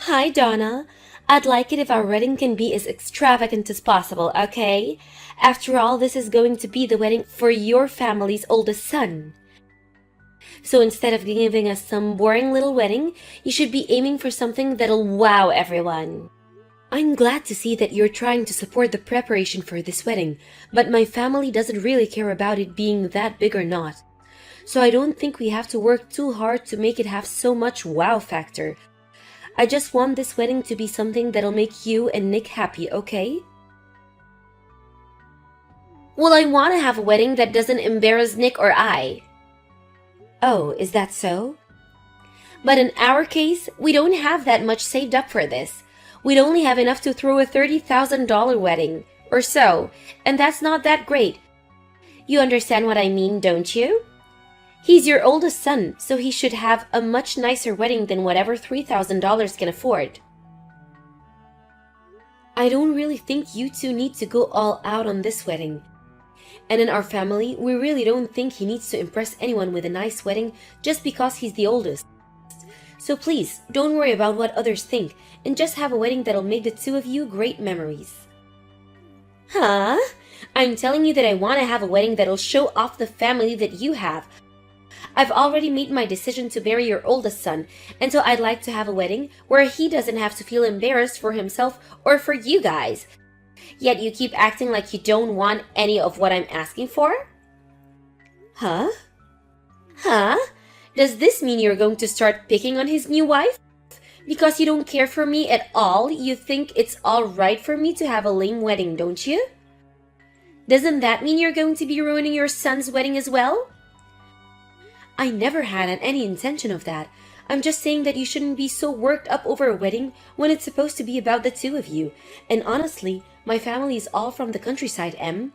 Hi, Donna. I'd like it if our wedding can be as extravagant as possible, okay? After all, this is going to be the wedding for your family's oldest son. So instead of giving us some boring little wedding, you should be aiming for something that'll wow everyone. I'm glad to see that you're trying to support the preparation for this wedding, but my family doesn't really care about it being that big or not. So I don't think we have to work too hard to make it have so much wow factor. I just want this wedding to be something that'll make you and Nick happy, okay? Well, I want to have a wedding that doesn't embarrass Nick or I. Oh, is that so? But in our case, we don't have that much saved up for this. We'd only have enough to throw a $30,000 wedding, or so, and that's not that great. You understand what I mean, don't you? He's your oldest son, so he should have a much nicer wedding than whatever $3,000 can afford. I don't really think you two need to go all out on this wedding. And in our family, we really don't think he needs to impress anyone with a nice wedding just because he's the oldest. So please, don't worry about what others think, and just have a wedding that'll make the two of you great memories. Huh? I'm telling you that I want to have a wedding that'll show off the family that you have. I've already made my decision to marry your oldest son, and so I'd like to have a wedding where he doesn't have to feel embarrassed for himself or for you guys. Yet you keep acting like you don't want any of what I'm asking for? Huh? Huh? Does this mean you're going to start picking on his new wife? Because you don't care for me at all, you think it's alright for me to have a lame wedding, don't you? Doesn't that mean you're going to be ruining your son's wedding as well? I never had any intention of that. I'm just saying that you shouldn't be so worked up over a wedding when it's supposed to be about the two of you. And honestly, my family is all from the countryside, Em.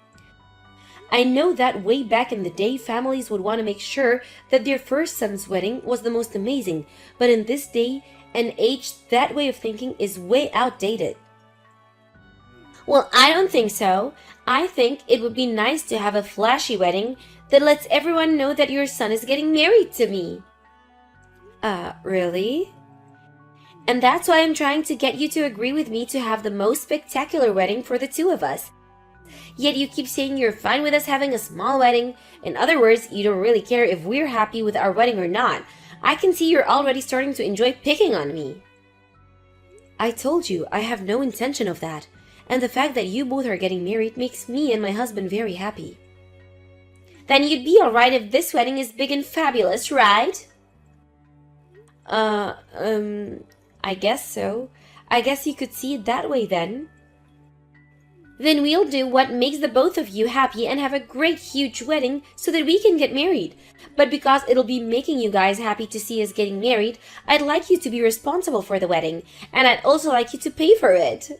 I know that way back in the day, families would want to make sure that their first son's wedding was the most amazing, but in this day and age, that way of thinking is way outdated. Well, I don't think so. I think it would be nice to have a flashy wedding that lets everyone know that your son is getting married to me. Really? And that's why I'm trying to get you to agree with me to have the most spectacular wedding for the two of us. Yet you keep saying you're fine with us having a small wedding. In other words, you don't really care if we're happy with our wedding or not. I can see you're already starting to enjoy picking on me. I told you, I have no intention of that. And the fact that you both are getting married makes me and my husband very happy. Then you'd be alright if this wedding is big and fabulous, right? I guess so. I guess you could see it that way then. Then we'll do what makes the both of you happy and have a great huge wedding so that we can get married. But because it'll be making you guys happy to see us getting married, I'd like you to be responsible for the wedding, and I'd also like you to pay for it.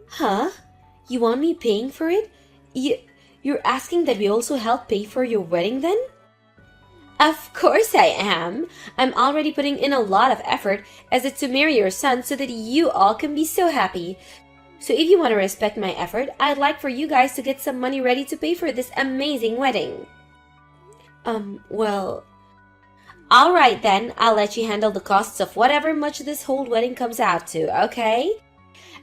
Huh? You want me paying for it? You're asking that we also help pay for your wedding then? Of course I am. I'm already putting in a lot of effort as it's to marry your son so that you all can be so happy. So if you want to respect my effort, I'd like for you guys to get some money ready to pay for this amazing wedding. Well... Alright then, I'll let you handle the costs of whatever much this whole wedding comes out to, okay?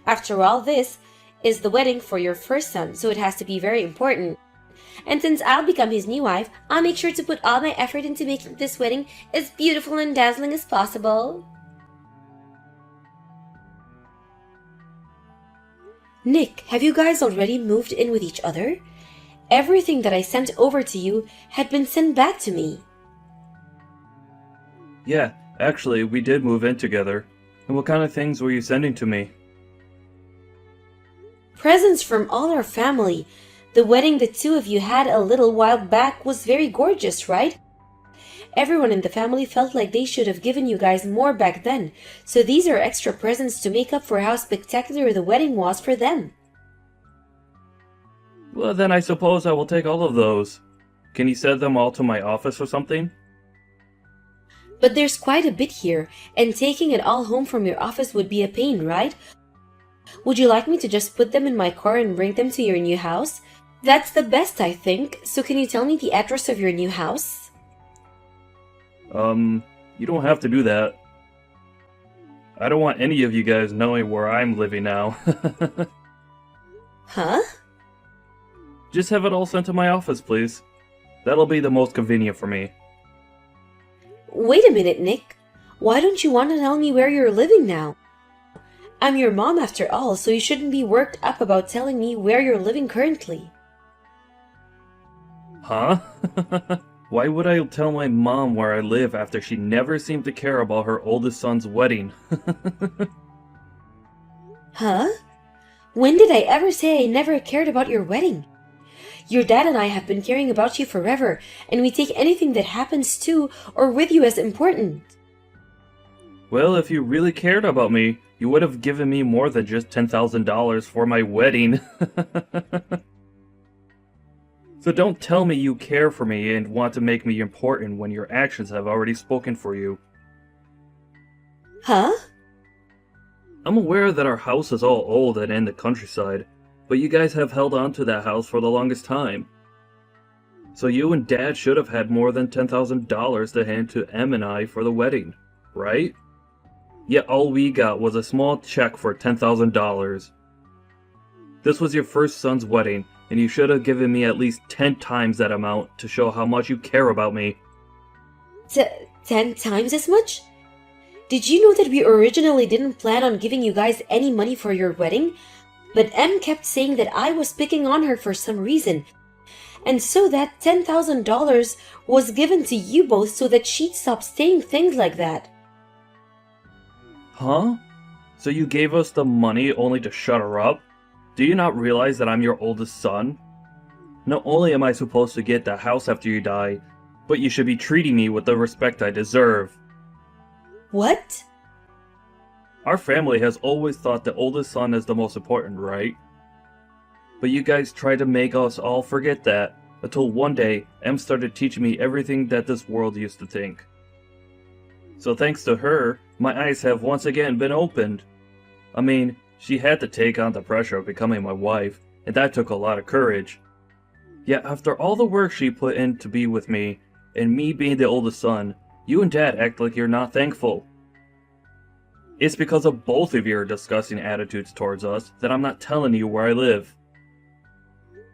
After all, this is the wedding for your first son, so it has to be very important. And since I'll become his new wife, I'll make sure to put all my effort into making this wedding as beautiful and dazzling as possible. Nick, have you guys already moved in with each other? Everything that I sent over to you had been sent back to me. Yeah, actually, we did move in together. And what kind of things were you sending to me? Presents from all our family. The wedding the two of you had a little while back was very gorgeous, right? Everyone in the family felt like they should have given you guys more back then, so these are extra presents to make up for how spectacular the wedding was for them. Well, then I suppose I will take all of those. Can you send them all to my office or something? But there's quite a bit here, and taking it all home from your office would be a pain, right? Would you like me to just put them in my car and bring them to your new house? That's the best, I think. So can you tell me the address of your new house? You don't have to do that. I don't want any of you guys knowing where I'm living now. Huh? Just have it all sent to my office, please. That'll be the most convenient for me. Wait a minute, Nick. Why don't you want to tell me where you're living now? I'm your mom after all, so you shouldn't be worked up about telling me where you're living currently. Huh? Why would I tell my mom where I live after she never seemed to care about her oldest son's wedding? Huh? When did I ever say I never cared about your wedding? Your dad and I have been caring about you forever, and we take anything that happens to or with you as important. Well, if you really cared about me, you would have given me more than just $10,000 for my wedding. So don't tell me you care for me and want to make me important when your actions have already spoken for you. Huh? I'm aware that our house is all old and in the countryside, but you guys have held on to that house for the longest time. So you and Dad should have had more than $10,000 to hand to Em and I for the wedding, right? Yet all we got was a small check for $10,000. This was your first son's wedding, and you should have given me at least 10 times that amount to show how much you care about me. 10 times as much? Did you know that we originally didn't plan on giving you guys any money for your wedding? But Em kept saying that I was picking on her for some reason. And so that $10,000 was given to you both so that she'd stop saying things like that. Huh? So you gave us the money only to shut her up? Do you not realize that I'm your oldest son? Not only am I supposed to get the house after you die, but you should be treating me with the respect I deserve. What? Our family has always thought the oldest son is the most important, right? But you guys tried to make us all forget that, until one day, Em started teaching me everything that this world used to think. So thanks to her, my eyes have once again been opened. I mean, she had to take on the pressure of becoming my wife, and that took a lot of courage. Yet after all the work she put in to be with me, and me being the oldest son, you and Dad act like you're not thankful. It's because of both of your disgusting attitudes towards us that I'm not telling you where I live.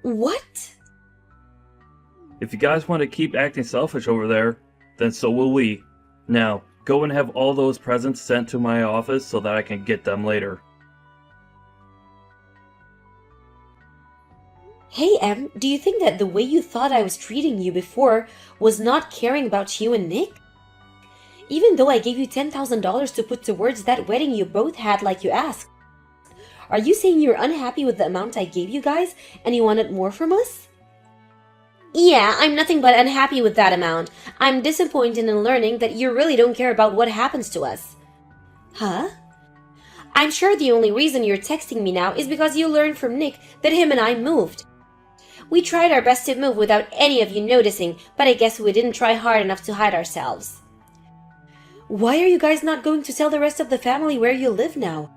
What? If you guys want to keep acting selfish over there, then so will we. Now, go and have all those presents sent to my office so that I can get them later. Hey, Em, do you think that the way you thought I was treating you before was not caring about you and Nick? Even though I gave you $10,000 to put towards that wedding you both had like you asked. Are you saying you're unhappy with the amount I gave you guys and you wanted more from us? Yeah, I'm nothing but unhappy with that amount. I'm disappointed in learning that you really don't care about what happens to us. Huh? I'm sure the only reason you're texting me now is because you learned from Nick that him and I moved. We tried our best to move without any of you noticing, but I guess we didn't try hard enough to hide ourselves. Why are you guys not going to tell the rest of the family where you live now?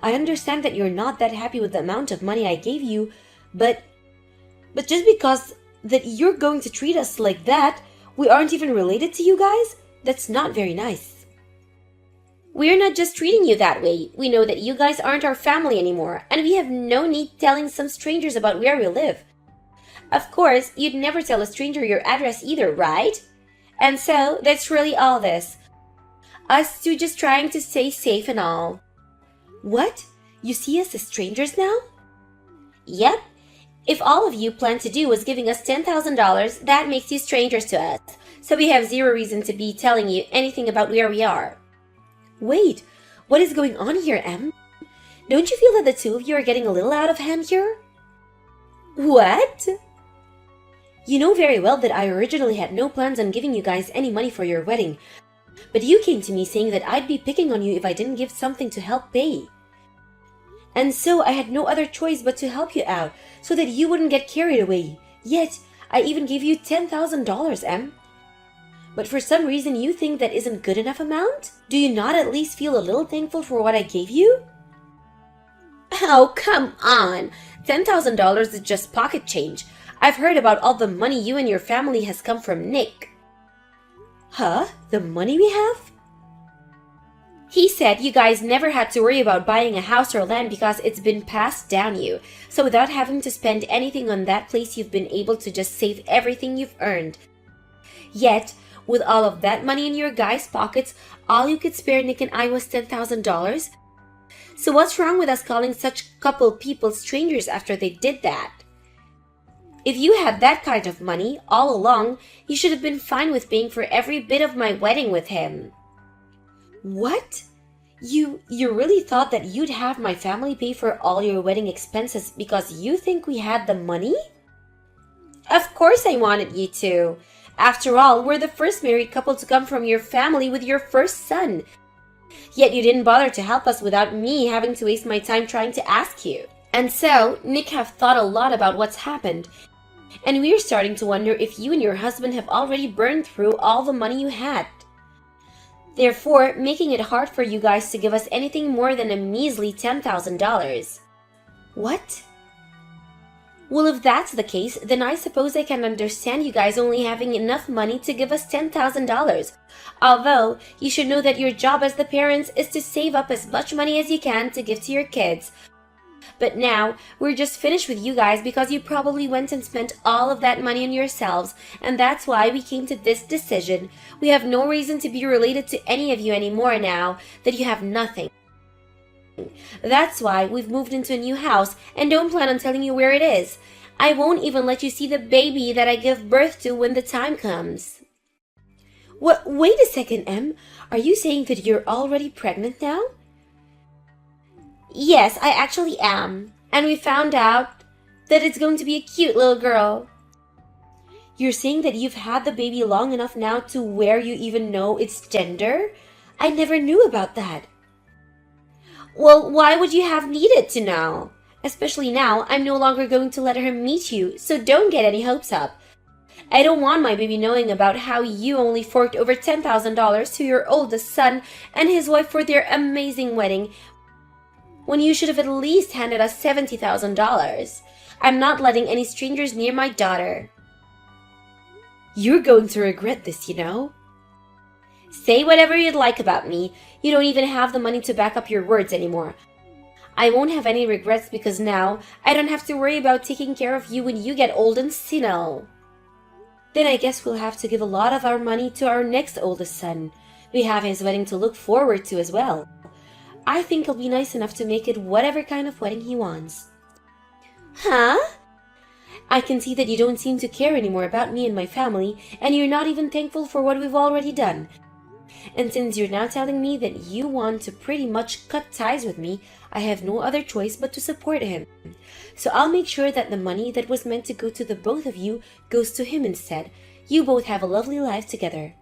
I understand that you're not that happy with the amount of money I gave you, but just because that you're going to treat us like that, we aren't even related to you guys? That's not very nice. We're not just treating you that way. We know that you guys aren't our family anymore, and we have no need telling some strangers about where we live. Of course, you'd never tell a stranger your address either, right? And so, that's really all this. Us two just trying to stay safe and all. What? You see us as strangers now? Yep. If all of you plan to do was giving us $10,000, that makes you strangers to us. So we have zero reason to be telling you anything about where we are. Wait, what is going on here, Em? Don't you feel that the two of you are getting a little out of hand here? What? You know very well that I originally had no plans on giving you guys any money for your wedding, but you came to me saying that I'd be picking on you if I didn't give something to help pay. And so I had no other choice but to help you out, so that you wouldn't get carried away. Yet, I even gave you $10,000, Em. But for some reason you think that isn't good enough amount? Do you not at least feel a little thankful for what I gave you? Oh, come on! $10,000 is just pocket change. I've heard about all the money you and your family has come from Nick. Huh? The money we have? He said you guys never had to worry about buying a house or land because it's been passed down you. So without having to spend anything on that place, you've been able to just save everything you've earned. Yet, with all of that money in your guys' pockets, all you could spare Nick and I was $10,000. So what's wrong with us calling such couple people strangers after they did that? If you had that kind of money all along, you should have been fine with paying for every bit of my wedding with him. What? You really thought that you'd have my family pay for all your wedding expenses because you think we had the money? Of course I wanted you to. After all, we're the first married couple to come from your family with your first son. Yet you didn't bother to help us without me having to waste my time trying to ask you. And so, Nick have thought a lot about what's happened. And we're starting to wonder if you and your husband have already burned through all the money you had. Therefore, making it hard for you guys to give us anything more than a measly $10,000. What? Well, if that's the case, then I suppose I can understand you guys only having enough money to give us $10,000. Although, you should know that your job as the parents is to save up as much money as you can to give to your kids. But now, we're just finished with you guys because you probably went and spent all of that money on yourselves, and that's why we came to this decision. We have no reason to be related to any of you anymore now that you have nothing. That's why we've moved into a new house and don't plan on telling you where it is. I won't even let you see the baby that I give birth to when the time comes. Wait a second, Em. Are you saying that you're already pregnant now? Yes, I actually am. And we found out that it's going to be a cute little girl. You're saying that you've had the baby long enough now to where you even know its gender? I never knew about that. Well, why would you have needed to know? Especially now, I'm no longer going to let her meet you, so don't get any hopes up. I don't want my baby knowing about how you only forked over $10,000 to your oldest son and his wife for their amazing wedding, when you should have at least handed us $70,000. I'm not letting any strangers near my daughter. You're going to regret this, you know. Say whatever you'd like about me. You don't even have the money to back up your words anymore. I won't have any regrets because now I don't have to worry about taking care of you when you get old and senile. Then I guess we'll have to give a lot of our money to our next oldest son. We have his wedding to look forward to as well. I think he'll be nice enough to make it whatever kind of wedding he wants. Huh? I can see that you don't seem to care anymore about me and my family, and you're not even thankful for what we've already done. And since you're now telling me that you want to pretty much cut ties with me, I have no other choice but to support him. So I'll make sure that the money that was meant to go to the both of you goes to him instead. You both have a lovely life together.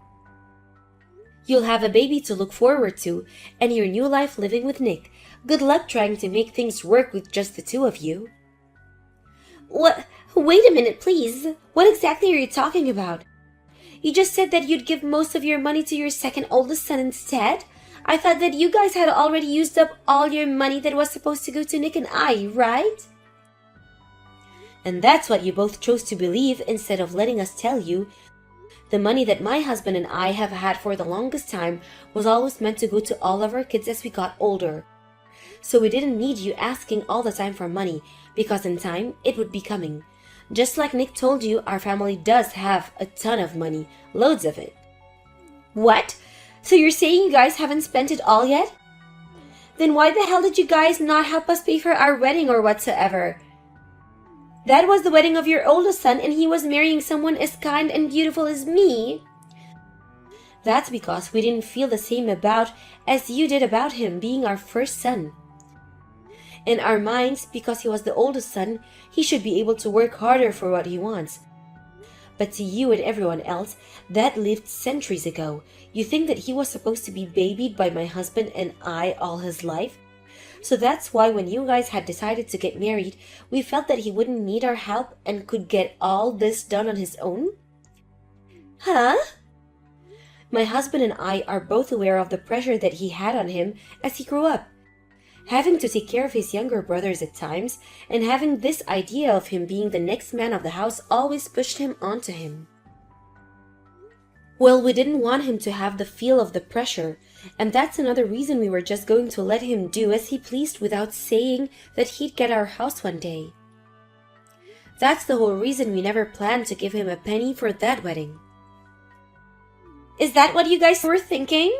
You'll have a baby to look forward to, and your new life living with Nick. Good luck trying to make things work with just the two of you. What? Wait a minute, please. What exactly are you talking about? You just said that you'd give most of your money to your second oldest son instead? I thought that you guys had already used up all your money that was supposed to go to Nick and I, right? And that's what you both chose to believe instead of letting us tell you. The money that my husband and I have had for the longest time was always meant to go to all of our kids as we got older. So we didn't need you asking all the time for money, because in time it would be coming. Just like Nick told you, our family does have a ton of money, loads of it. What? So you're saying you guys haven't spent it all yet? Then why the hell did you guys not help us pay for our wedding or whatsoever? That was the wedding of your oldest son, and he was marrying someone as kind and beautiful as me. That's because we didn't feel the same about as you did about him being our first son. In our minds, because he was the oldest son, he should be able to work harder for what he wants. But to you and everyone else, that lived centuries ago. You think that he was supposed to be babied by my husband and I all his life? So that's why when you guys had decided to get married, we felt that he wouldn't need our help and could get all this done on his own? Huh? My husband and I are both aware of the pressure that he had on him as he grew up. Having to take care of his younger brothers at times, and having this idea of him being the next man of the house always pushed him onto him. Well, we didn't want him to have the feel of the pressure, And that's another reason we were just going to let him do as he pleased without saying that he'd get our house one day. That's the whole reason we never planned to give him a penny for that wedding. Is that what you guys were thinking?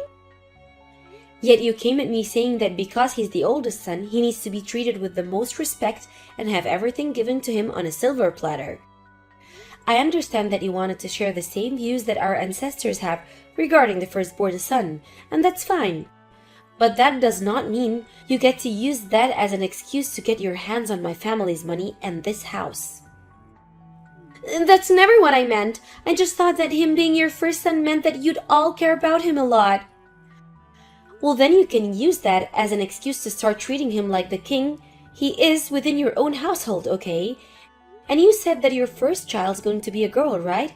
Yet you came at me saying that because he's the oldest son, he needs to be treated with the most respect and have everything given to him on a silver platter. I understand that you wanted to share the same views that our ancestors have regarding the firstborn son, and that's fine. But that does not mean you get to use that as an excuse to get your hands on my family's money and this house. That's never what I meant. I just thought that him being your first son meant that you'd all care about him a lot. Well, then you can use that as an excuse to start treating him like the king he is within your own household, okay? And you said that your first child's going to be a girl, right?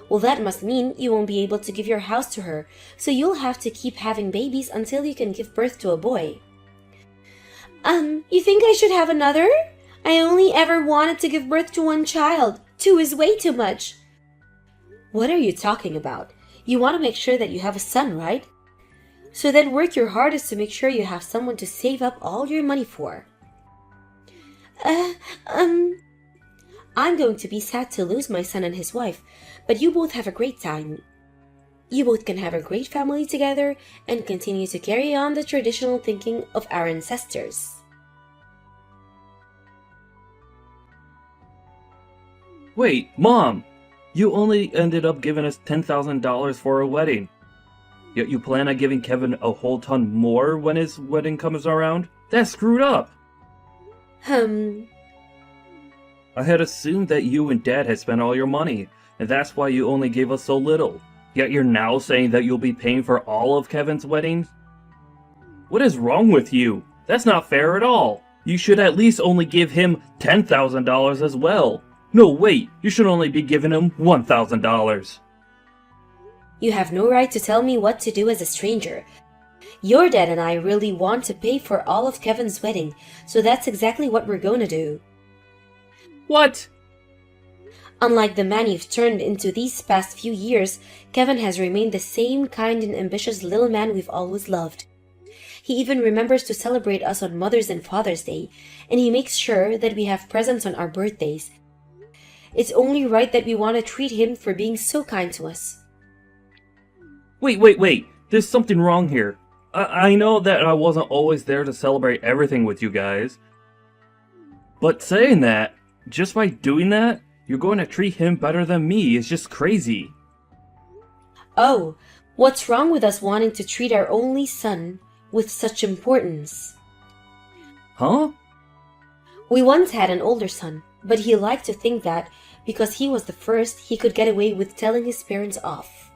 Well, that must mean you won't be able to give your house to her, so you'll have to keep having babies until you can give birth to a boy. You think I should have another? I only ever wanted to give birth to one child. 2 is way too much. What are you talking about? You want to make sure that you have a son, right? So then work your hardest to make sure you have someone to save up all your money for. I'm going to be sad to lose my son and his wife, but you both have a great time. You both can have a great family together and continue to carry on the traditional thinking of our ancestors. Wait, Mom! You only ended up giving us $10,000 for a wedding. Yet you plan on giving Kevin a whole ton more when his wedding comes around? That's screwed up! I had assumed that you and Dad had spent all your money, and that's why you only gave us so little. Yet you're now saying that you'll be paying for all of Kevin's wedding? What is wrong with you? That's not fair at all. You should at least only give him $10,000 as well. No, wait, you should only be giving him $1,000. You have no right to tell me what to do as a stranger. Your dad and I really want to pay for all of Kevin's wedding, so that's exactly what we're going to do. What? Unlike the man you've turned into these past few years, Kevin has remained the same kind and ambitious little man we've always loved. He even remembers to celebrate us on Mother's and Father's Day, and he makes sure that we have presents on our birthdays. It's only right that we want to treat him for being so kind to us. Wait, there's something wrong here. I know that I wasn't always there to celebrate everything with you guys. But saying that, just by doing that, you're going to treat him better than me is just crazy. Oh, what's wrong with us wanting to treat our only son with such importance? Huh? We once had an older son, but he liked to think that because he was the first, he could get away with telling his parents off.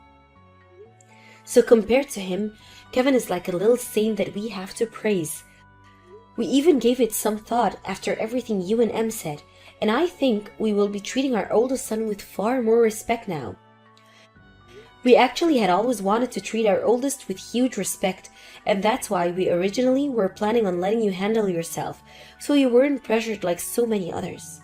So compared to him, Kevin is like a little saint that we have to praise. We even gave it some thought after everything you and Em said, and I think we will be treating our oldest son with far more respect now. We actually had always wanted to treat our oldest with huge respect, and that's why we originally were planning on letting you handle yourself, so you weren't pressured like so many others.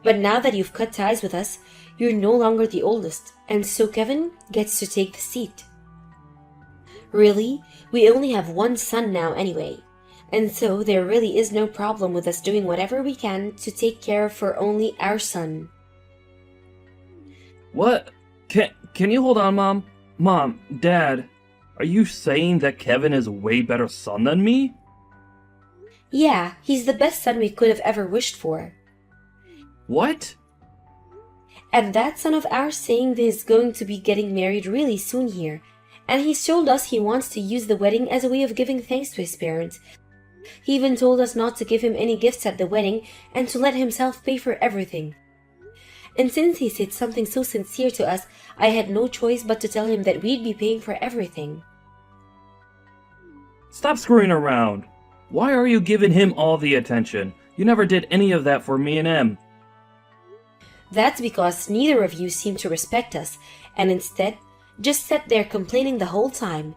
But now that you've cut ties with us, you're no longer the oldest, and so Kevin gets to take the seat. Really, we only have one son now anyway, and so there really is no problem with us doing whatever we can to take care for only our son. What? Can you hold on, Mom? Mom, Dad, are you saying that Kevin is a way better son than me? Yeah, he's the best son we could have ever wished for. What? And that son of ours saying that he's going to be getting married really soon here, and he's told us he wants to use the wedding as a way of giving thanks to his parents. He even told us not to give him any gifts at the wedding and to let himself pay for everything. And since he said something so sincere to us, I had no choice but to tell him that we'd be paying for everything. Stop screwing around. Why are you giving him all the attention? You never did any of that for me and Em. That's because neither of you seem to respect us, and instead just sat there complaining the whole time.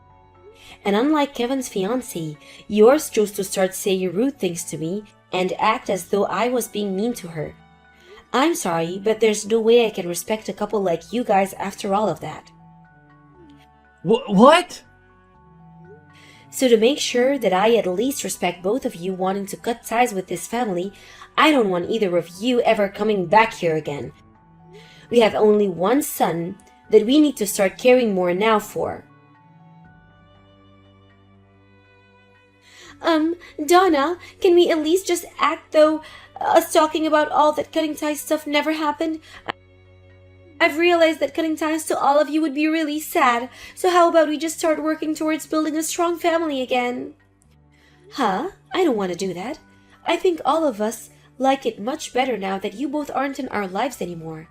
And unlike Kevin's fiancée, yours chose to start saying rude things to me and act as though I was being mean to her. I'm sorry, but there's no way I can respect a couple like you guys after all of that. What? So to make sure that I at least respect both of you wanting to cut ties with this family, I don't want either of you ever coming back here again. We have only one son that we need to start caring more now for. Donna, can we at least just act though us talking about all that cutting ties stuff never happened? I've realized that cutting ties to all of you would be really sad, so how about we just start working towards building a strong family again? Huh? I don't want to do that. I think all of us like it much better now that you both aren't in our lives anymore.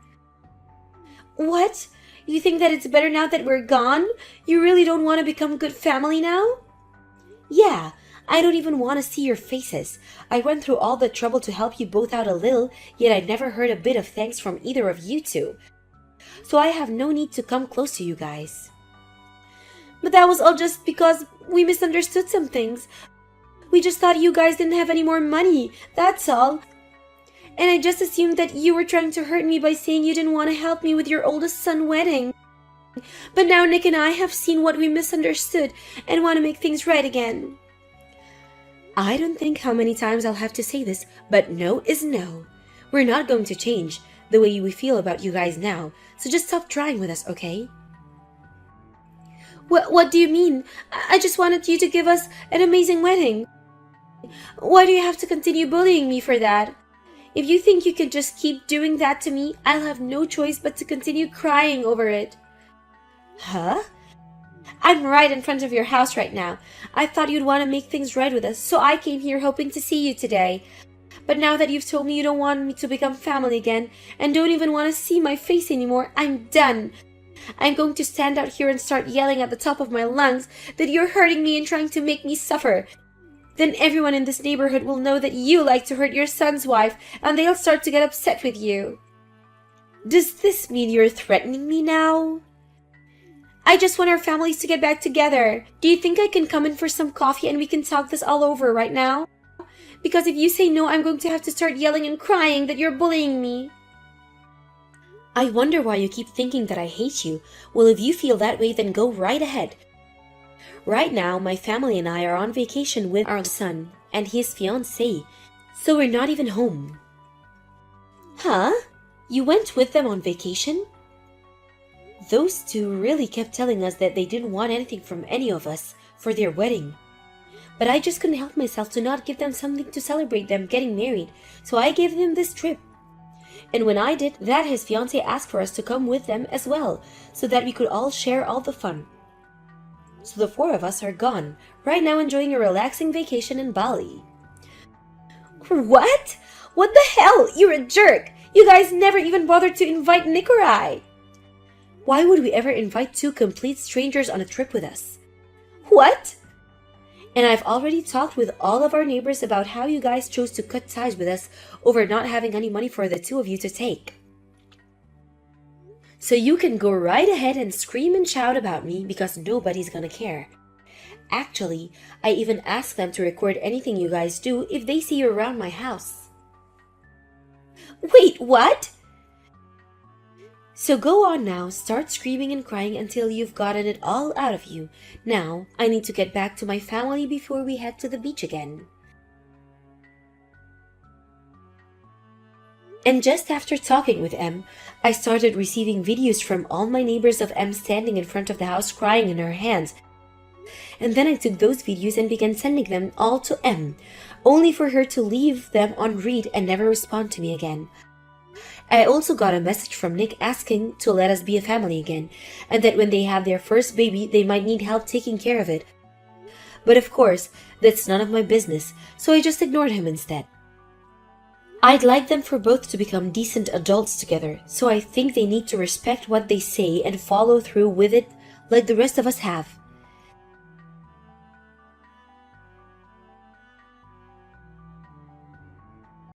What? You think that it's better now that we're gone? You really don't want to become good family now? Yeah, I don't even want to see your faces. I went through all the trouble to help you both out a little, yet I never heard a bit of thanks from either of you two. So I have no need to come close to you guys. But that was all just because we misunderstood some things. We just thought you guys didn't have any more money, that's all. And I just assumed that you were trying to hurt me by saying you didn't want to help me with your oldest son's wedding. But now Nick and I have seen what we misunderstood and want to make things right again. I don't think how many times I'll have to say this, but no is no. We're not going to change the way we feel about you guys now, so just stop trying with us, okay? What do you mean? I just wanted you to give us an amazing wedding. Why do you have to continue bullying me for that? If you think you could just keep doing that to me, I'll have no choice but to continue crying over it. Huh? I'm right in front of your house right now. I thought you'd want to make things right with us, so I came here hoping to see you today. But now that you've told me you don't want me to become family again, and don't even want to see my face anymore, I'm done. I'm going to stand out here and start yelling at the top of my lungs that you're hurting me and trying to make me suffer. Then everyone in this neighborhood will know that you like to hurt your son's wife, and they'll start to get upset with you. Does this mean you're threatening me now? I just want our families to get back together. Do you think I can come in for some coffee and we can talk this all over right now? Because if you say no, I'm going to have to start yelling and crying that you're bullying me. I wonder why you keep thinking that I hate you. Well, if you feel that way, then go right ahead. Right now, my family and I are on vacation with our son and his fiancée, so we're not even home. Huh? You went with them on vacation? Those two really kept telling us that they didn't want anything from any of us for their wedding. But I just couldn't help myself to not give them something to celebrate them getting married, so I gave them this trip. And when I did that, his fiancée asked for us to come with them as well, so that we could all share all the fun. So the four of us are gone, right now enjoying a relaxing vacation in Bali. What? What the hell? You're a jerk! You guys never even bothered to invite Nick or I. Why would we ever invite two complete strangers on a trip with us? What? And I've already talked with all of our neighbors about how you guys chose to cut ties with us over not having any money for the two of you to take. So you can go right ahead and scream and shout about me because nobody's gonna care. Actually, I even asked them to record anything you guys do if they see you around my house. Wait, what? So go on now, start screaming and crying until you've gotten it all out of you. Now, I need to get back to my family before we head to the beach again. And just after talking with M, I started receiving videos from all my neighbors of M standing in front of the house crying in her hands. And then I took those videos and began sending them all to M, only for her to leave them on read and never respond to me again. I also got a message from Nick asking to let us be a family again, and that when they have their first baby, they might need help taking care of it. But of course, that's none of my business, so I just ignored him instead. I'd like them for both to become decent adults together, so I think they need to respect what they say and follow through with it like the rest of us have.